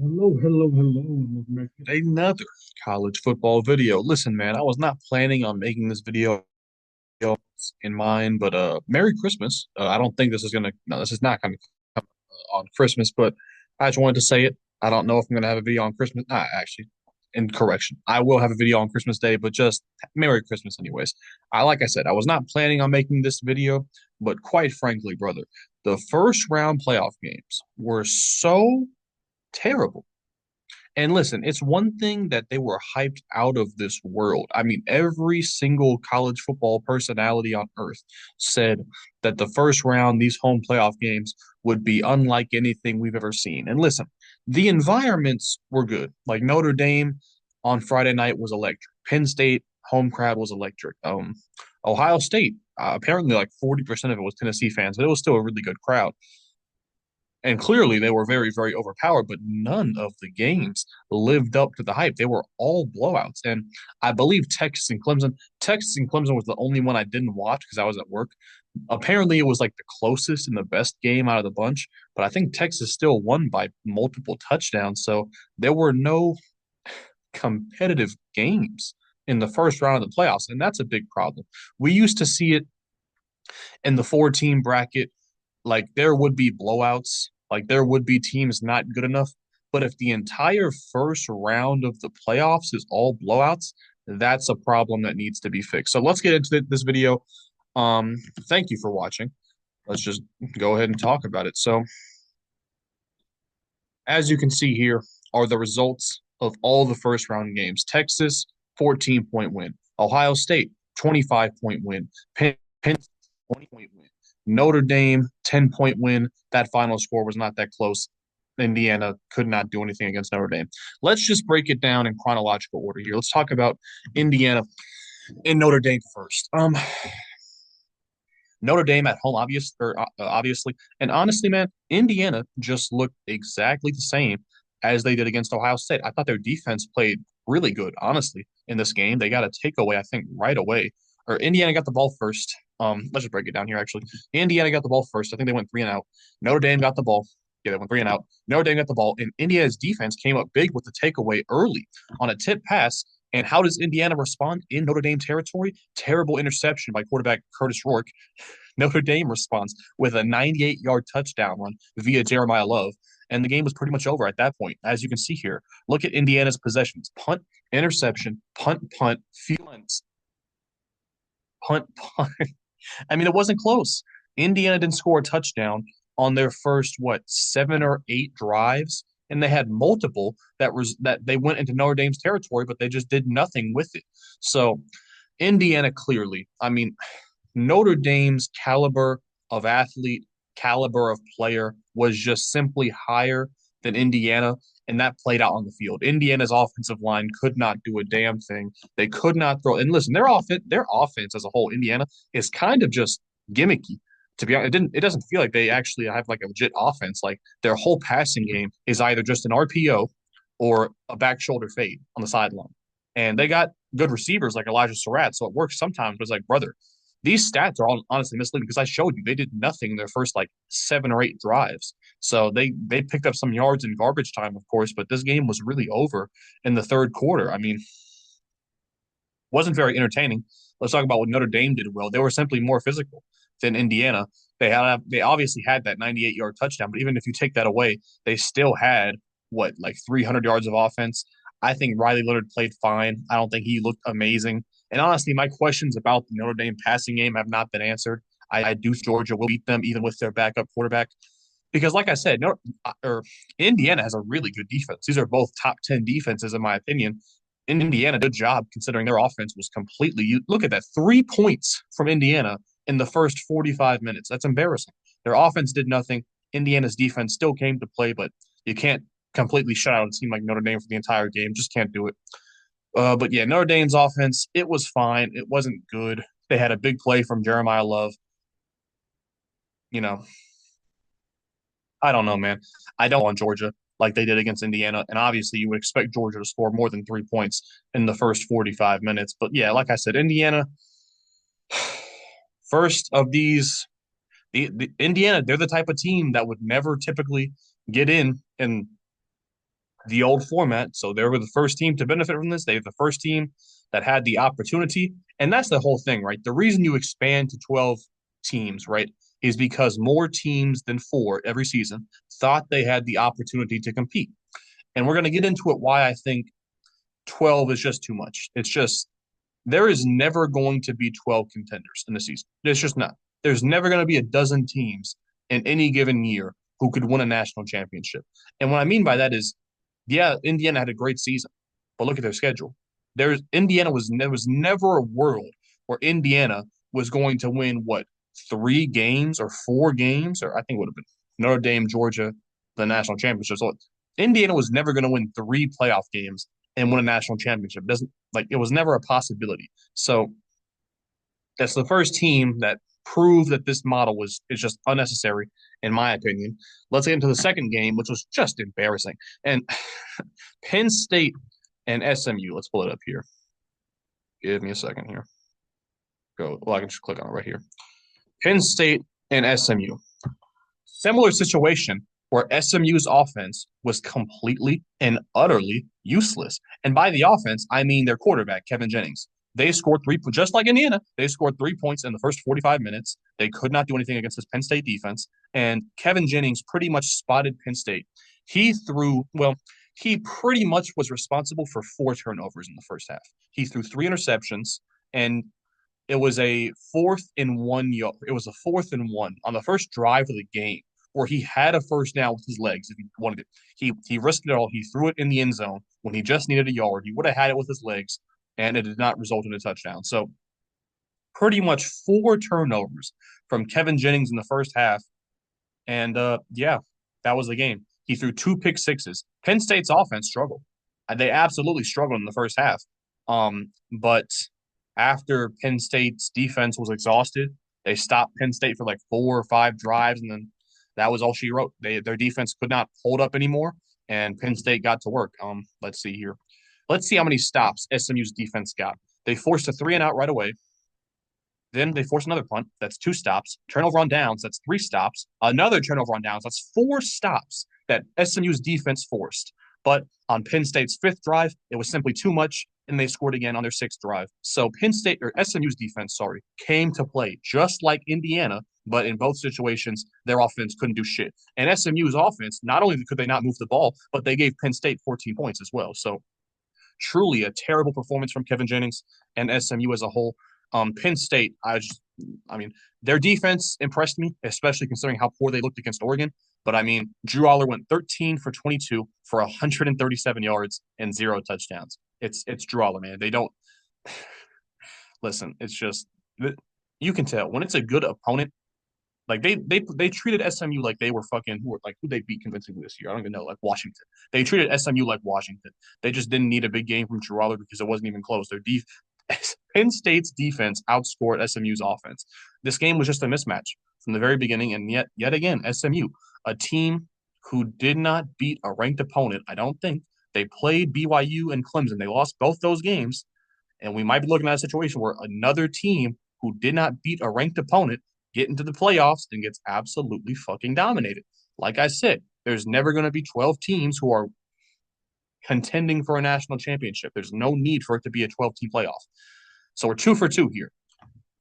Hello, hello, hello, and welcome back to another college football video. Listen, man, I was not planning on making this video in mind, but Merry Christmas. I don't think this is gonna, no, this is not gonna come on Christmas, but I just wanted to say it. I don't know if I'm gonna have a video on Christmas. Actually, in correction, I will have a video on Christmas Day, but just Merry Christmas anyways. Like I said, I was not planning on making this video, but quite frankly, brother, the first round playoff games were so terrible. And listen, it's one thing that they were hyped out of this world. I mean, every single college football personality on earth said that the first round, these home playoff games, would be unlike anything we've ever seen. And listen, the environments were good. Like Notre Dame on Friday night was electric. Penn State home crowd was electric. Ohio State, apparently like 40% of it was Tennessee fans, but it was still a really good crowd. And clearly they were very, very overpowered, but none of the games lived up to the hype. They were all blowouts. And I believe Texas and Clemson was the only one I didn't watch because I was at work. Apparently it was like the closest and the best game out of the bunch, but I think Texas still won by multiple touchdowns. So there were no competitive games in the first round of the playoffs, and that's a big problem. We used to see it in the four-team bracket, like there would be blowouts, like there would be teams not good enough. But if the entire first round of the playoffs is all blowouts, that's a problem that needs to be fixed. So let's get into this video. Thank you for watching. Let's just go ahead and talk about it. So, as you can see here, are the results of all the first round games. Texas, 14-point win. Ohio State, 25-point win. Penn 20-point win. Notre Dame, 10-point win. That final score was not that close. Indiana could not do anything against Notre Dame. Let's just break it down in chronological order here. Let's talk about Indiana and Notre Dame first. Notre Dame at home, obviously, and honestly, man, Indiana just looked exactly the same as they did against Ohio State. I thought their defense played really good, honestly, in this game. They got a takeaway, I think, right away. Or Indiana got the ball first. Let's just break it down here. Actually, Indiana got the ball first. I think they went 3-and-out. Notre Dame got the ball. Yeah, they went 3-and-out. Notre Dame got the ball, and Indiana's defense came up big with the takeaway early on a tip pass. And how does Indiana respond in Notre Dame territory? Terrible interception by quarterback Curtis Rourke. Notre Dame responds with a 98-yard touchdown run via Jeremiah Love. And the game was pretty much over at that point. As you can see here, look at Indiana's possessions: punt, interception, punt, punt, few punts, punt, punt. I mean, it wasn't close. Indiana didn't score a touchdown on their first, what, 7 or 8 drives. And they had multiple that they went into Notre Dame's territory, but they just did nothing with it. So Indiana clearly, I mean, Notre Dame's caliber of athlete, caliber of player was just simply higher than Indiana, and that played out on the field. Indiana's offensive line could not do a damn thing. They could not throw. And listen, their offense as a whole, Indiana, is kind of just gimmicky. To be honest, it doesn't feel like they actually have like a legit offense. Like their whole passing game is either just an RPO or a back shoulder fade on the sideline. And they got good receivers like Elijah Surratt, so it works sometimes. But it's like, brother, these stats are all honestly misleading because I showed you they did nothing in their first like 7 or 8 drives. So they picked up some yards in garbage time, of course, but this game was really over in the third quarter. I mean, wasn't very entertaining. Let's talk about what Notre Dame did well. They were simply more physical than Indiana. They obviously had that 98-yard touchdown, but even if you take that away, they still had what, like 300 yards of offense. I think Riley Leonard played fine. I don't think he looked amazing. And honestly, my questions about the Notre Dame passing game have not been answered. I do Georgia will beat them even with their backup quarterback because, like I said, Indiana has a really good defense. These are both top 10 defenses in my opinion. Indiana, good job considering their offense was completely. You look at that, 3 points from Indiana in the first 45 minutes. That's embarrassing. Their offense did nothing. Indiana's defense still came to play, but you can't completely shut out a team like Notre Dame for the entire game. Just can't do it. But yeah, Notre Dame's offense, it was fine. It wasn't good. They had a big play from Jeremiah Love. You know, I don't know, man. I don't want Georgia like they did against Indiana. And obviously, you would expect Georgia to score more than 3 points in the first 45 minutes. But yeah, like I said, Indiana, first of these, the Indiana, they're the type of team that would never typically get in and the old format. So they were the first team to benefit from this. They were the first team that had the opportunity. And that's the whole thing, right? The reason you expand to 12 teams, right, is because more teams than four every season thought they had the opportunity to compete. And we're going to get into it why I think 12 is just too much. It's just, there is never going to be 12 contenders in the season. It's just not. There's never going to be a dozen teams in any given year who could win a national championship. And what I mean by that is, yeah, Indiana had a great season, but look at their schedule. There's Indiana was there was never a world where Indiana was going to win what 3 games or 4 games, or I think it would have been Notre Dame, Georgia, the national championship. So Indiana was never going to win 3 playoff games and win a national championship. Doesn't like it was never a possibility. So that's the first team that proved that this model was is just unnecessary, in my opinion. Let's get into the second game, which was just embarrassing. And Penn State and SMU. Let's pull it up here. Give me a second here. Go. Well, I can just click on it right here. Penn State and SMU. Similar situation where SMU's offense was completely and utterly useless. And by the offense, I mean their quarterback, Kevin Jennings. They scored three, just like Indiana, they scored 3 points in the first 45 minutes. They could not do anything against this Penn State defense. And Kevin Jennings pretty much spotted Penn State. He pretty much was responsible for 4 turnovers in the first half. He threw 3 interceptions, and it was a 4th and 1 yard. It was a 4th and 1 on the first drive of the game where he had a first down with his legs if he wanted it. He risked it all. He threw it in the end zone when he just needed a yard. He would have had it with his legs, and it did not result in a touchdown. So pretty much 4 turnovers from Kevin Jennings in the first half, and yeah, that was the game. He threw 2 pick sixes. Penn State's offense struggled. They absolutely struggled in the first half. But after Penn State's defense was exhausted, they stopped Penn State for like 4 or 5 drives, and then that was all she wrote. Their defense could not hold up anymore, and Penn State got to work. Let's see here. Let's see how many stops SMU's defense got. They forced a 3-and-out right away. Then they forced another punt. That's 2 stops. Turnover on downs. That's 3 stops. Another turnover on downs. That's 4 stops that SMU's defense forced. But on Penn State's fifth drive, it was simply too much, and they scored again on their sixth drive. So Penn State or SMU's defense, sorry, came to play just like Indiana, but in both situations, their offense couldn't do shit. And SMU's offense, not only could they not move the ball, but they gave Penn State 14 points as well. So truly a terrible performance from Kevin Jennings and SMU as a whole. Penn State, I mean, their defense impressed me, especially considering how poor they looked against Oregon. But I mean, Drew Aller went 13 for 22 for 137 yards and 0 touchdowns. It's Drew Aller, man. They don't listen. It's just you can tell when it's a good opponent. Like they treated SMU like they were fucking who they beat convincingly this year. I don't even know, like Washington. They treated SMU like Washington. They just didn't need a big game from Drew Aller because it wasn't even close. Penn State's defense outscored SMU's offense. This game was just a mismatch from the very beginning, and yet again, SMU, a team who did not beat a ranked opponent. I don't think they played BYU and Clemson. They lost both those games, and we might be looking at a situation where another team who did not beat a ranked opponent get into the playoffs and gets absolutely fucking dominated. Like I said, there's never going to be 12 teams who are contending for a national championship. There's no need for it to be a 12-team playoff. So we're 2 for 2 here.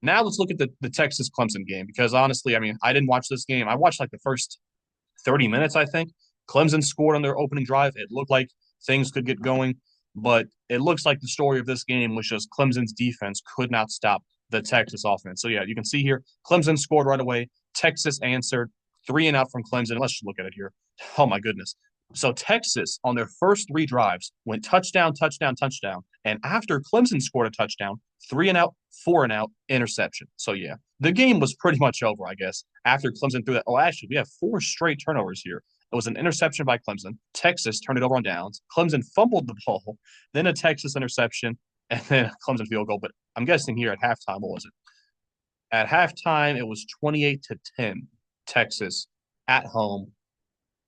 Now let's look at the Texas Clemson game because honestly, I mean, I didn't watch this game. I watched like the first 30 minutes, I think. Clemson scored on their opening drive. It looked like things could get going, but it looks like the story of this game was just Clemson's defense could not stop the Texas offense. So yeah, you can see here, Clemson scored right away. Texas answered 3-and-out from Clemson. Let's just look at it here. Oh my goodness. So Texas on their first 3 drives went touchdown, touchdown, touchdown. And after Clemson scored a touchdown, 3-and-out, 4-and-out, interception. So yeah, the game was pretty much over, I guess, after Clemson threw that. Oh, actually, we have 4 straight turnovers here. It was an interception by Clemson. Texas turned it over on downs. Clemson fumbled the ball, then a Texas interception, and then a Clemson field goal. But I'm guessing here at halftime, what was it? At halftime, it was 28-10, Texas at home.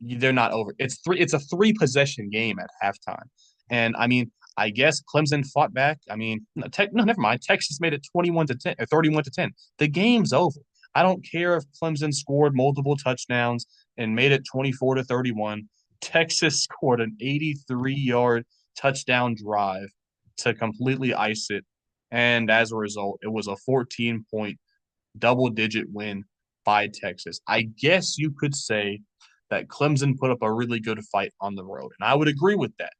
They're not over. It's a 3 possession game at halftime. And I mean, I guess Clemson fought back. I mean, no, never mind. Texas made it 21-10 or 31-10. The game's over. I don't care if Clemson scored multiple touchdowns and made it 24-31. Texas scored an 83-yard touchdown drive to completely ice it. And as a result, it was a 14-point double-digit win by Texas. I guess you could say that Clemson put up a really good fight on the road. And I would agree with that.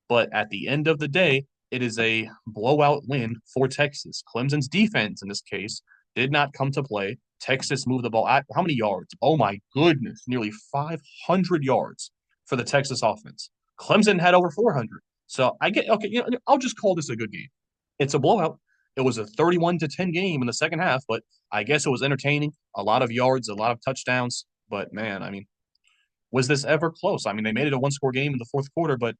But at the end of the day, it is a blowout win for Texas. Clemson's defense, in this case, did not come to play. Texas moved the ball at how many yards? Oh my goodness, nearly 500 yards for the Texas offense. Clemson had over 400. So I get okay. I'll just call this a good game. It's a blowout. It was a 31-10 game in the second half, but I guess it was entertaining. A lot of yards, a lot of touchdowns. But man, I mean, was this ever close? I mean, they made it a one-score game in the fourth quarter, but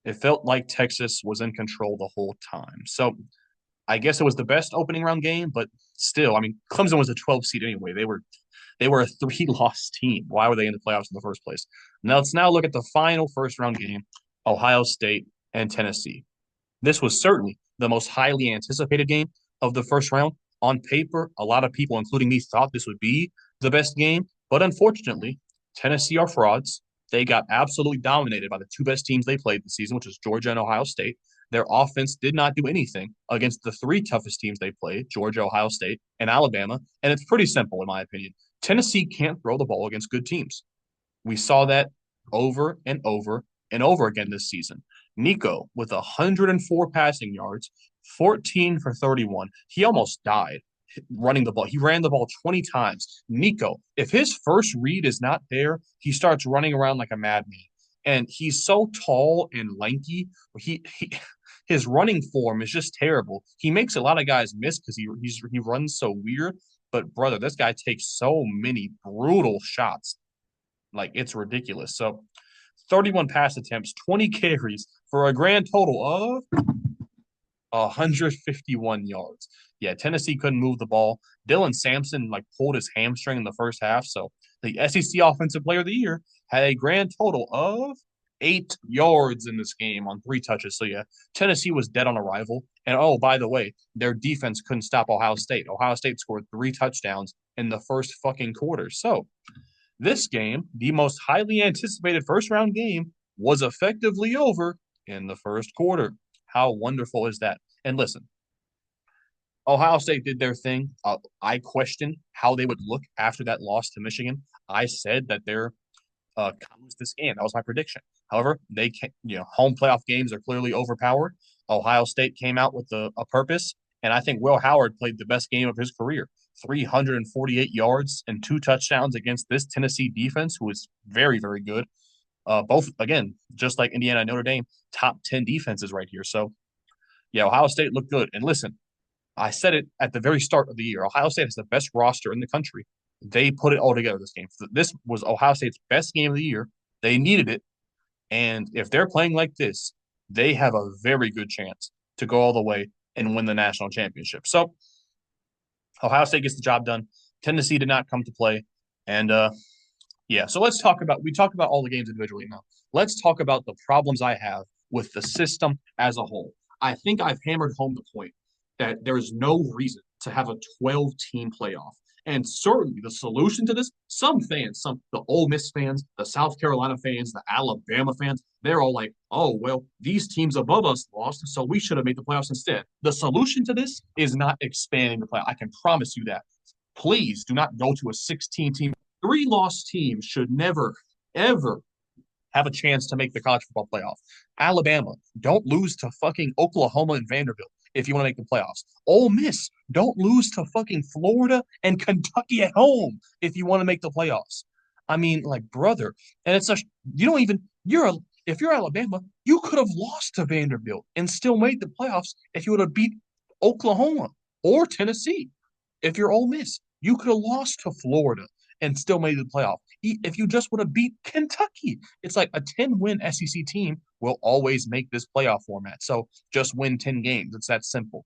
it felt like Texas was in control the whole time. So I guess it was the best opening round game, but still, I mean, Clemson was a 12 seed anyway. They were a three-loss team. Why were they in the playoffs in the first place? Now let's look at the final first round game, Ohio State and Tennessee. This was certainly the most highly anticipated game of the first round. On paper, a lot of people, including me, thought this would be the best game, but unfortunately, Tennessee are frauds. They got absolutely dominated by the two best teams they played this season, which is Georgia and Ohio State. Their offense did not do anything against the three toughest teams they played, Georgia, Ohio State, and Alabama. And it's pretty simple, in my opinion. Tennessee can't throw the ball against good teams. We saw that over and over and over again this season. Nico with 104 passing yards, 14 for 31. He almost died running the ball. He ran the ball 20 times. Nico, if his first read is not there, he starts running around like a madman. And he's so tall and lanky. His running form is just terrible. He makes a lot of guys miss because he runs so weird. But brother, this guy takes so many brutal shots. Like it's ridiculous. So 31 pass attempts, 20 carries for a grand total of 151 yards. Yeah, Tennessee couldn't move the ball. Dylan Sampson like pulled his hamstring in the first half. So the SEC Offensive Player of the Year had a grand total of 8 yards in this game on 3 touches. So yeah, Tennessee was dead on arrival. And oh, by the way, their defense couldn't stop Ohio State. Ohio State scored 3 touchdowns in the first fucking quarter. So this game, the most highly anticipated first round game, was effectively over in the first quarter. How wonderful is that? And listen, Ohio State did their thing. I questioned how they would look after that loss to Michigan. I said that they're comes this game. That was my prediction. However, they can, home playoff games are clearly overpowered. Ohio State came out with a purpose, and I think Will Howard played the best game of his career. 348 yards and 2 touchdowns against this Tennessee defense, who is very, very good. Both, again, just like Indiana and Notre Dame, top 10 defenses right here. So, yeah, Ohio State looked good. And listen, I said it at the very start of the year. Ohio State has the best roster in the country. They put it all together this game. This was Ohio State's best game of the year. They needed it. And if they're playing like this, they have a very good chance to go all the way and win the national championship. So Ohio State gets the job done. Tennessee did not come to play. And yeah, so we talked about all the games individually now. Let's talk about the problems I have with the system as a whole. I think I've hammered home the point that there is no reason to have a 12-team playoff. And certainly the solution to this, some fans, the Ole Miss fans, the South Carolina fans, the Alabama fans, they're all like, oh, well, these teams above us lost, so we should have made the playoffs instead. The solution to this is not expanding the playoff. I can promise you that. Please do not go to a 16-team. Three-loss teams should never, ever have a chance to make the college football playoff. Alabama, don't lose to fucking Oklahoma and Vanderbilt if you want to make the playoffs. Ole Miss, don't lose to fucking Florida and Kentucky at home if you want to make the playoffs. I mean, like, brother, and it's such you don't even if you're Alabama, you could have lost to Vanderbilt and still made the playoffs if you would have beat Oklahoma or Tennessee. If you're Ole Miss, you could have lost to Florida and still made the playoff. If you just would have beat Kentucky, it's like a 10-win SEC team will always make this playoff format. So just win 10 games. It's that simple.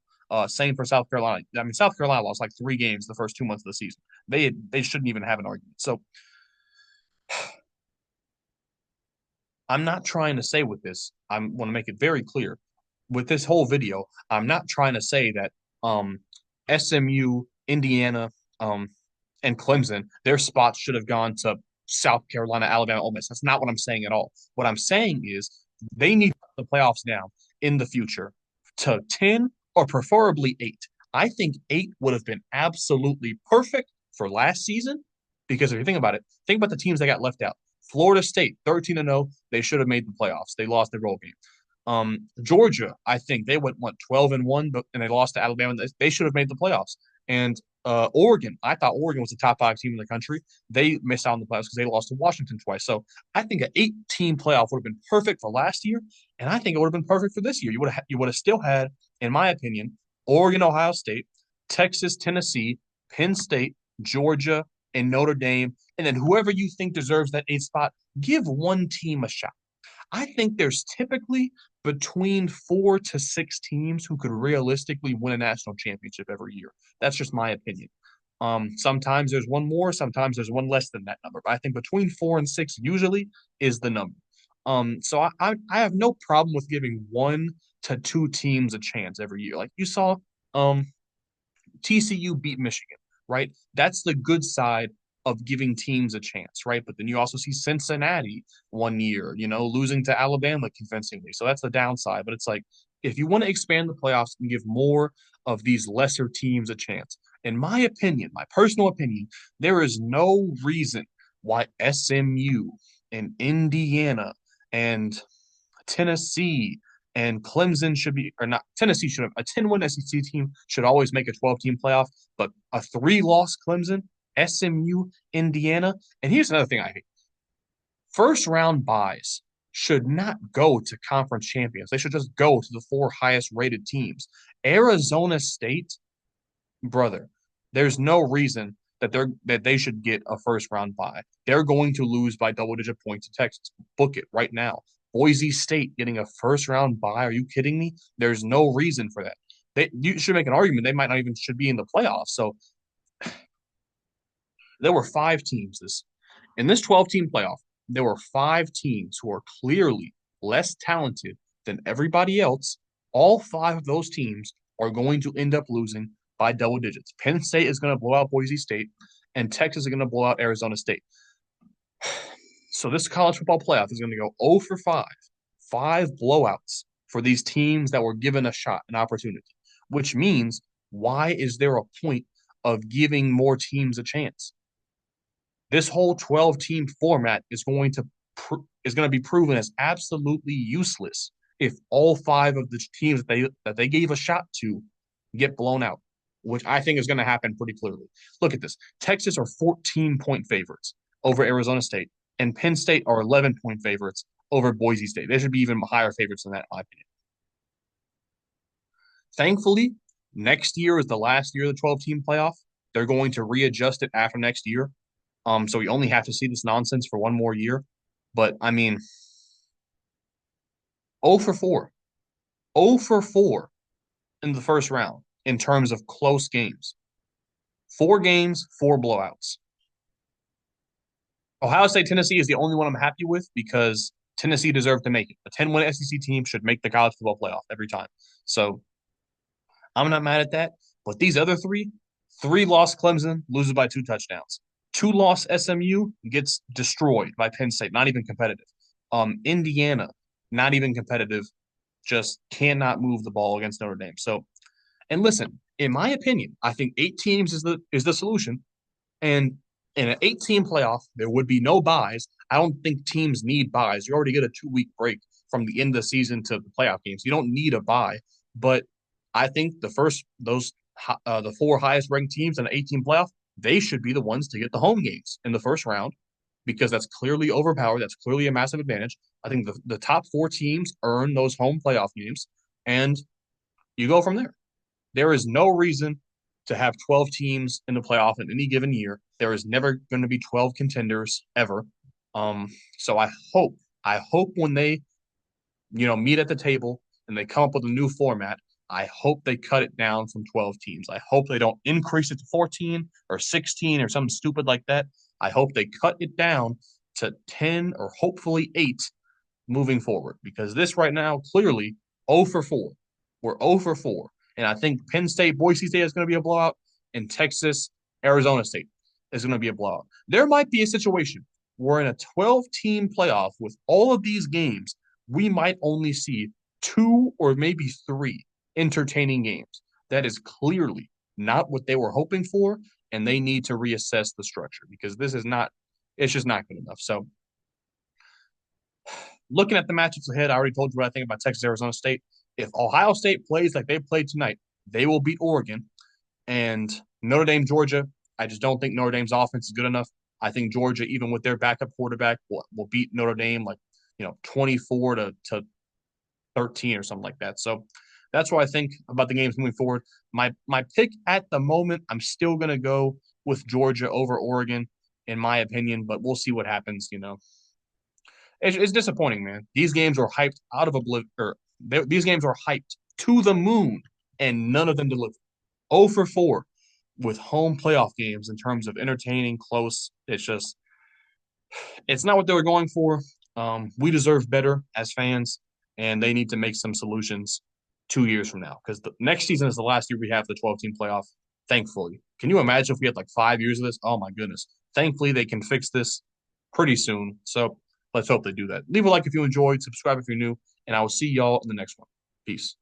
Same for South Carolina. I mean, South Carolina lost like 3 games the first 2 months of the season. They shouldn't even have an argument. So I'm not trying to say with this. I want to make it very clear. With this whole video, I'm not trying to say that SMU, Indiana, and Clemson, their spots should have gone to South Carolina, Alabama, Ole Miss. That's not what I'm saying at all. What I'm saying is they need the playoffs down in the future to 10 or preferably 8. I think 8 would have been absolutely perfect for last season because if you think about it, think about the teams that got left out. Florida State, 13-0, they should have made the playoffs. They lost their roll game. Georgia, I think they went 12-1, but and they lost to Alabama. They should have made the playoffs. And Oregon, I thought Oregon was the top 5 team in the country. They missed out on the playoffs because they lost to Washington twice. So I think an 8-team playoff would have been perfect for last year, and I think it would have been perfect for this year. You would have still had, in my opinion, Oregon, Ohio State, Texas, Tennessee, Penn State, Georgia, and Notre Dame, and then whoever you think deserves that 8 spot, give one team a shot. I think there's typically between 4 to 6 teams who could realistically win a national championship every year. That's just my opinion. Sometimes there's one more, sometimes there's one less than that number. But I think between 4 and 6 usually is the number. So I have no problem with giving 1 to 2 teams a chance every year. Like you saw, um TCU beat Michigan, right? That's the good side of giving teams a chance, right? But then you also see Cincinnati one year, losing to Alabama convincingly. So that's the downside. But it's like if you want to expand the playoffs and give more of these lesser teams a chance, in my opinion, my personal opinion, there is no reason why SMU and Indiana and Tennessee and Clemson should be, or not, Tennessee should have, a 10-win SEC team should always make a 12-team playoff, but a 3-loss Clemson, SMU, Indiana. And here's another thing I hate. First round buys should not go to conference champions. They should just go to the 4 highest rated teams. Arizona State, brother, there's no reason that they should get a first round bye. They're going to lose by double digit points to Texas. Book it right now. Boise State getting a first round bye. Are you kidding me? There's no reason for that. You should make an argument they might not even should be in the playoffs. So there were 5 teams in this 12-team playoff. There were 5 teams who are clearly less talented than everybody else. All 5 of those teams are going to end up losing by double digits. Penn State is going to blow out Boise State, and Texas is going to blow out Arizona State. So this college football playoff is going to go 0 for 5, 5 blowouts for these teams that were given a shot, an opportunity, which means why is there a point of giving more teams a chance? This whole 12-team format is going to be proven as absolutely useless if all 5 of the teams that they gave a shot to get blown out, which I think is going to happen pretty clearly. Look at this. Texas are 14-point favorites over Arizona State, and Penn State are 11-point favorites over Boise State. They should be even higher favorites than that, in my opinion. Thankfully, next year is the last year of the 12-team playoff. They're going to readjust it after next year. So we only have to see this nonsense for one more year. But I mean, 0 for 4. 0 for 4 in the first round in terms of close games. 4 games, 4 blowouts. Ohio State, Tennessee is the only one I'm happy with because Tennessee deserved to make it. A 10-win SEC team should make the college football playoff every time. So I'm not mad at that. But these other 3 loss Clemson, loses by 2 touchdowns. 2-loss SMU gets destroyed by Penn State, not even competitive. Indiana, not even competitive, just cannot move the ball against Notre Dame. So, and listen, in my opinion, I think 8 teams is the solution. And in an 8-team playoff, there would be no buys. I don't think teams need buys. You already get a 2-week break from the end of the season to the playoff games. You don't need a buy. But I think the 4 highest ranked teams in an 8-team playoff, they should be the ones to get the home games in the first round because that's clearly overpowered. That's clearly a massive advantage. I think the top 4 teams earn those home playoff games, and you go from there. There is no reason to have 12 teams in the playoff in any given year. There is never going to be 12 contenders ever. So I hope when they, meet at the table and they come up with a new format, I hope they cut it down from 12 teams. I hope they don't increase it to 14 or 16 or something stupid like that. I hope they cut it down to 10 or hopefully 8 moving forward because this right now clearly 0 for 4. We're 0 for 4. And I think Penn State, Boise State is going to be a blowout, and Texas, Arizona State is going to be a blowout. There might be a situation we're in a 12-team playoff with all of these games, we might only see two or maybe three entertaining games. That is clearly not what they were hoping for, and they need to reassess the structure because this is not, it's just not good enough. So, looking at the matchups ahead, I already told you what I think about Texas Arizona State. If Ohio State plays like they played tonight, they will beat Oregon. And Notre Dame, Georgia, I just don't think Notre Dame's offense is good enough. I think Georgia, even with their backup quarterback, will beat Notre Dame like 24 to 13 or something like that. So that's what I think about the games moving forward. My pick at the moment, I'm still gonna go with Georgia over Oregon, in my opinion, but we'll see what happens. It's disappointing, man. These games are hyped out of oblivion. These games are hyped to the moon, and none of them deliver. 0 for 4 with home playoff games in terms of entertaining, close. It's not what they were going for. We deserve better as fans, and they need to make some solutions 2 years from now because the next season is the last year we have the 12-team playoff. Thankfully, can you imagine if we had like 5 years of this? Oh my goodness! Thankfully, they can fix this pretty soon. So let's hope they do that. Leave a like if you enjoyed, subscribe if you're new, and I will see y'all in the next one. Peace.